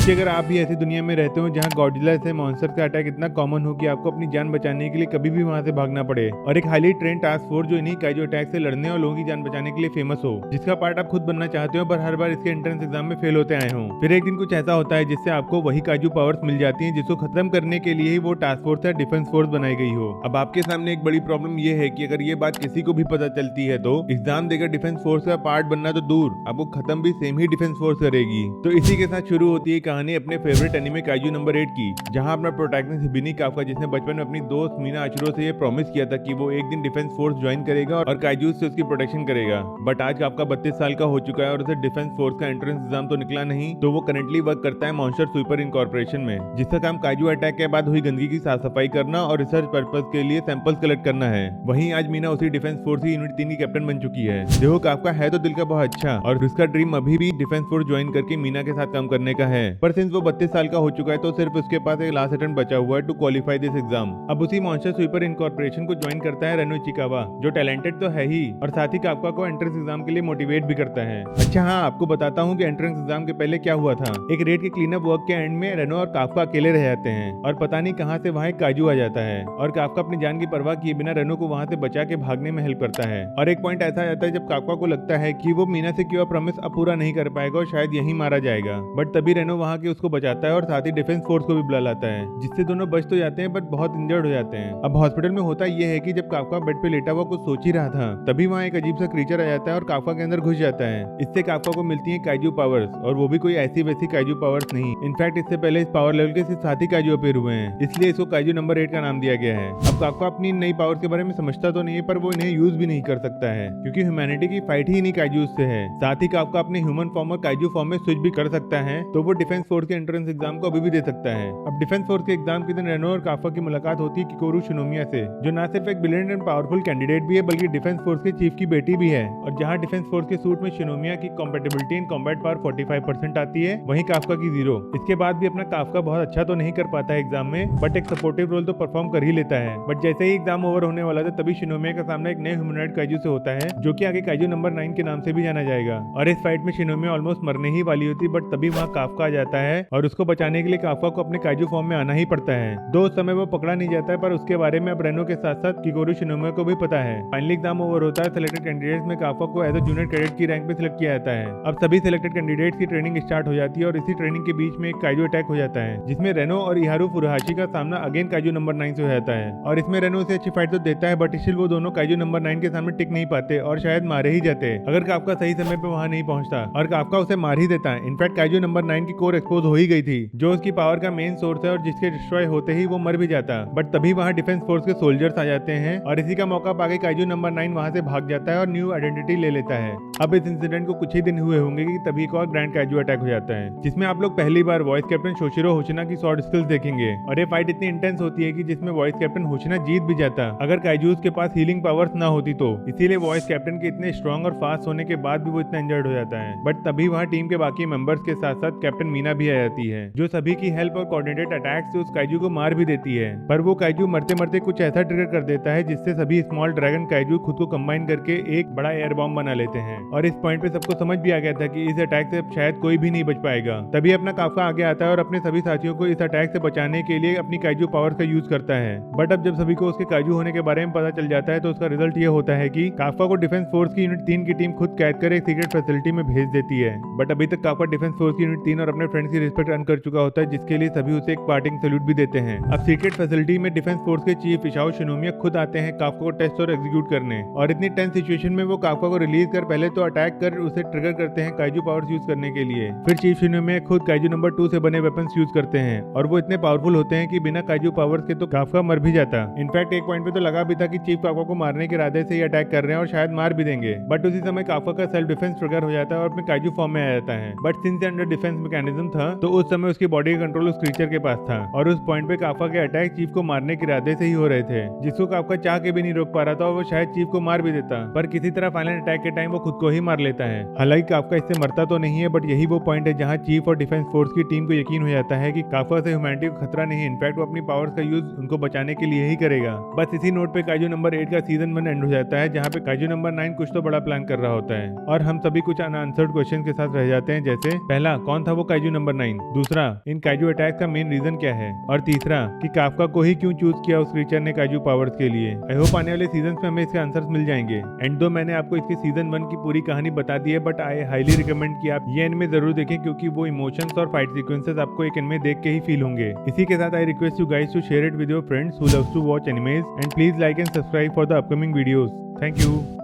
क्योंकि अगर आप भी ऐसी दुनिया में रहते हो जहाँ गॉडजिला से मॉन्स्टर का अटैक इतना कॉमन हो कि आपको अपनी जान बचाने के लिए कभी भी वहाँ से भागना पड़े, और एक हाईली ट्रेन टास्क फोर्स जो इन्हीं काइजू अटैक से लड़ने और लोगों की जान बचाने के लिए फेमस हो, जिसका पार्ट आप खुद बनना चाहते हो पर हर बार इसके एंट्रेंस एग्जाम में फेल होते आए हो। फिर एक दिन कुछ ऐसा होता है जिससे आपको वही काजू पावर्स मिल जाती हैं जिसको खत्म करने के लिए ही वो टास्क फोर्स या डिफेंस फोर्स बनाई गई हो। अब आपके सामने एक बड़ी प्रॉब्लम ये है कि अगर ये बात किसी को भी पता चलती है तो एग्जाम देकर डिफेंस फोर्स का पार्ट बनना तो दूर, आपको खत्म भी सेम ही डिफेंस फोर्स करेगी। तो इसी के साथ शुरू होती है कहानी अपने फेवरेट एनिमे काइजू नंबर 8 की, जहां अपना प्रोटैगनिस्ट हिबिनी काफका, जिसने बचपन में अपनी दोस्त मीना अचुरो से ये प्रॉमिस किया था कि वो एक दिन डिफेंस फोर्स ज्वाइन करेगा और काइजू से उसकी प्रोटेक्शन करेगा। बट आज काफका 32 साल का हो चुका है और उसे डिफेंस फोर्स का एंट्रेंस एग्जाम तो निकला नहीं, तो वो करंटली वर्क करता है मॉन्स्टर स्वीपर इनकॉर्पोरेशन में, जिसका काम काइजू अटैक के बाद हुई गंदगी की साफ सफाई करना और रिसर्च पर्पस के लिए सैंपल्स कलेक्ट करना है। वहीं आज मीना उसी डिफेंस फोर्स की यूनिट 3 की कैप्टन बन चुकी है। देखो काफका है तो दिल का बहुत अच्छा और उसका ड्रीम अभी भी डिफेंस फोर्स ज्वाइन करके मीना के साथ काम करने का है, पर सिंस वो 32 साल का हो चुका है तो सिर्फ उसके पास एक लास्ट अटेम्प्ट बचा हुआ है टू क्वालिफाई दिस एग्जाम। अब उसी मॉन्स्टर स्वीपर इनकॉर्पोरेशन को ज्वाइन करता है रेनो इचिकावा, जो टैलेंटेड तो है ही और साथ ही काफका को एंट्रेंस एग्जाम के लिए मोटिवेट भी करता है। अच्छा हाँ, आपको बताता हूँ कि एंट्रेंस एग्जाम के पहले क्या हुआ था। एक रेड के क्लीनअप वर्क के एंड में रेनो और काफका अकेले रह जाते हैं और पता नहीं कहाँ से वहाँ एक काजू आ जाता है और काफका अपनी जान की परवाह किए बिना रेनो को वहाँ से बचा के भागने में हेल्प करता है। और एक पॉइंट ऐसा आ जाता है जब काफका को लगता है कि वो मीना से किया प्रॉमिस अब पूरा नहीं कर पाएगा और शायद यही मारा जाएगा, बट तभी रेनो वहाँ के उसको बचाता है और साथ ही डिफेंस फोर्स को भी बुला लाता है, जिससे दोनों बच तो जाते हैं बट बहुत इंजर्ड हो जाते हैं। अब हॉस्पिटल में होता यह है कि जब काफका बेड पे लेटा हुआ कुछ सोच ही रहा था तभी वहाँ एक अजीब सा क्रीचर आ जाता है और काफका के अंदर घुस जाता है। इससे काफका को मिलती है काइजू पावर्स, और वो भी कोई ऐसी वैसी काइजू पावर्स नहीं। इनफैक्ट इससे पहले इस पावर लेवल के सिर्फ 7 ही काइजू अपीयर हुए हैं, इसलिए इसको काइजू नंबर 8 का नाम दिया गया है। अब काफका अपनी नई पावर्स के बारे में समझता तो नहीं है पर वो इन्हें यूज भी नहीं कर सकता है क्योंकि ह्यूमैनिटी की फाइट ही इन्हीं काइजू से है। साथ ही काफका अपने ह्यूमन फॉर्म और काइजू फॉर्म में स्विच भी कर सकता है, तो वो डिफेंस फोर्स के एंट्रेंस एग्जाम को अभी भी दे सकता है। अब डिफेंस फोर्स के एग्जाम के दिन रेनो और काफका की मुलाकात होती है किकोरू शिनोमिया से, जो ना सिर्फ एक ब्रिलियंट एंड पावरफुल कैंडिडेट भी है बल्कि डिफेंस फोर्स के चीफ की बेटी भी है। और जहां डिफेंस फोर्स के सूट में शिनोमिया की कॉम्पेटेबिलिटी इन कॉम्बैट पावर 45% आती है, वहीं काफका की 0। इसके बाद भी अपना काफका बहुत अच्छा तो नहीं कर पाता है एग्जाम में, बट एक सपोर्टिव रोल तो परफॉर्म कर ही लेता है। बट जैसे ही एग्जाम ओवर होने वाला था तभी शिनोमिया का सामना एक नए ह्यूमनॉइड काइजू से होता है, जो कि आगे काइजू नंबर 9 के नाम से भी जाना जाएगा। और इस फाइट में शिनोमिया ऑलमोस्ट मरने ही वाली होती, बट तभी वहाँ काफका आ जाता है और उसको बचाने के लिए काफका को अपने काइजू फॉर्म में आना ही पड़ता है। दो समय वो पकड़ा नहीं जाता है, पर उसके बारे में अब रेनो के साथ साथ किकोरू शिनोमिया को भी पता है। फाइनली एग्जाम ओवर होता है। सिलेक्टेड कैंडिडेट्स में काफका को एज अ जूनियर कैडेट की रैंक पे सिलेक्ट किया जाता है। अब सभी सिलेक्टेड कैंडिडेट्स की ट्रेनिंग स्टार्ट हो जाती है और इसी ट्रेनिंग के बीच में एक काइजू अटैक हो जाता है, जिसमें रेनो और इहारू फुरुहाशी का सामना अगेन काइजू नंबर 9 से हो जाता है। और इसमें रेनो उसे अच्छी फाइट तो देता है, बट स्टिल वो दोनों काइजू नंबर 9 के सामने टिक नहीं पाते और शायद मारे ही जाते अगर काफका सही समय पे वहां नहीं पहुंचता, और काफका उसे मार ही देता है। इनफैक्ट काइजू नंबर 9 की कोर एक्सपोज हो ही गई थी, जो उसकी पावर का मेन सोर्स है और जिसके डिस्ट्रॉय होते ही वो मर भी जाता। बट तभी वहां डिफेंस फोर्स के सोल्जर्स आ जाते हैं और इसी का मौका पाके काइजू नंबर 9 वहां से भाग जाता है और न्यू आइडेंटिटी ले लेता है। अब इस इंसिडेंट को कुछ ही दिन हुए होंगे कि तभी एक और ग्रैंड काइजू अटैक हो जाता है, जिसमें आप लोग पहली बार वॉइस कैप्टन शोशिरो होशिना की स्वॉर्ड स्किल्स देखेंगे। और ये फाइट इतनी इंटेंस होती है कि जिसमें वॉइस कैप्टन होशिना जीत भी जाता अगर काइजूस के पास हीलिंग पावर्स ना होती तो। इसीलिए वॉइस कैप्टन के इतने स्ट्रॉन्ग और फास्ट होने के बाद भी वो इतना इंजर्ड हो जाता है। बट तभी वहाँ टीम के बाकी मेंबर्स के साथ साथ कैप्टन मीना भी आ जाती है, जो सभी की हेल्प और कोऑर्डिनेटेड अटैक से उस काइजू को मार भी देती है। पर वो काइजू मरते मरते कुछ ऐसा ट्रिगर कर देता है जिससे सभी स्मॉल ड्रैगन काइजू खुद को कंबाइन करके एक बड़ा एयर बॉम्ब बना लेते हैं। और इस पॉइंट पे सबको समझ भी आ गया था कि इस अटैक से शायद कोई भी नहीं बच पाएगा। तभी अपना काफका आगे आता है और अपने सभी साथियों को इस अटैक से बचाने के लिए अपनी काइजू पावर का यूज करता है। बट अब जब सभी को उसके काइजू होने के बारे में पता चल जाता है तो उसका रिजल्ट ये होता है कि काफका को डिफेंस फोर्स की यूनिट 3 की टीम खुद कैद कर एक सीक्रेट फैसिलिटी में भेज देती है। बट अभी तक काफका डिफेंस फोर्स की यूनिट 3 और अपने फ्रेंड्स की रिस्पेक्ट अर्न कर चुका होता है, जिसके लिए सभी उसे एक पार्टिंग सैल्यूट भी देते हैं। अब सीक्रेट फैसिलिटी में डिफेंस फोर्स के चीफ इशाओ शिनोमिया खुद आते हैं काफका को टेस्ट और एग्जीक्यूट करने, और इतनी टेंस सिचुएशन में वो काफका को रिलीज कर पहले तो अटैक कर उसे ट्रिगर करते हैं काइजू पावर्स यूज करने के लिए। फिर चीफ शिनोमिया खुद काइजू नंबर 2 से बने वेपन्स यूज करते हैं और वो इतने पावरफुल होते हैं कि बिना काइजू पावर्स के तो काफका मर भी जाता। इनफैक्ट एक पॉइंट पे तो लगा भी था कि चीफ काफका को मारने के इरादे से ही अटैक कर रहे हैं और शायद मार भी देंगे, बट उसी समय काफका का सेल्फ डिफेंस ट्रिगर हो जाता है और अपने काइजू फॉर्म में आ जाता है। But since under defence mechanism था तो उस समय उसकी बॉडी का कंट्रोल उस क्रीचर के पास था और उस पॉइंट पे काफका के अटैक चीफ को मारने के इरादे से ही हो रहे थे, जिसको काफका चाह के भी नहीं रोक पा रहा था और वो शायद चीफ को मार भी देता, पर किसी तरह फाइनल अटैक के टाइम वो खुद को ही मार लेता है। हालांकि काफका इससे मरता तो नहीं है, बट यही वो पॉइंट है जहाँ चीफ और डिफेंस फोर्स की टीम को यकीन हो जाता है कि काफका से ह्यूमैनिटी को खतरा नहीं है। इनफैक्ट वो अपनी पावर्स का यूज उनको बचाने के लिए ही करेगा। बस इसी नोट पे काइजू नंबर 8 का सीजन 1 एंड हो जाता है, जहाँ पे काइजू नंबर 9 कुछ तो बड़ा प्लान कर रहा होता है और हम सभी कुछ अनआंसर्ड क्वेश्चन के साथ रह जाते हैं। जैसे पहला, कौन था वो काइजू नंबर 9। दूसरा, इन काइजू अटैक का मेन रीजन क्या है। और तीसरा, कि काफका को ही क्यों चूज किया उस क्रीचर ने काइजू पावर्स के लिए। आई होप आने वाले सीजन में हमें इसके आंसर्स मिल जाएंगे। एंड दो मैंने आपको इसके सीजन 1 की पूरी कहानी बता दी है, बट आई हाईली रिकमेंड कि आप ये एनिमे जरूर देखें, क्योंकि वो इमोशंस और फाइट सीक्वेंसेस आपको एक एनिमे देख के ही फील होंगे। इसी के साथ I request you guys to share it with your friends who loves to watch animes, and please like and subscribe for the upcoming videos. Thank you.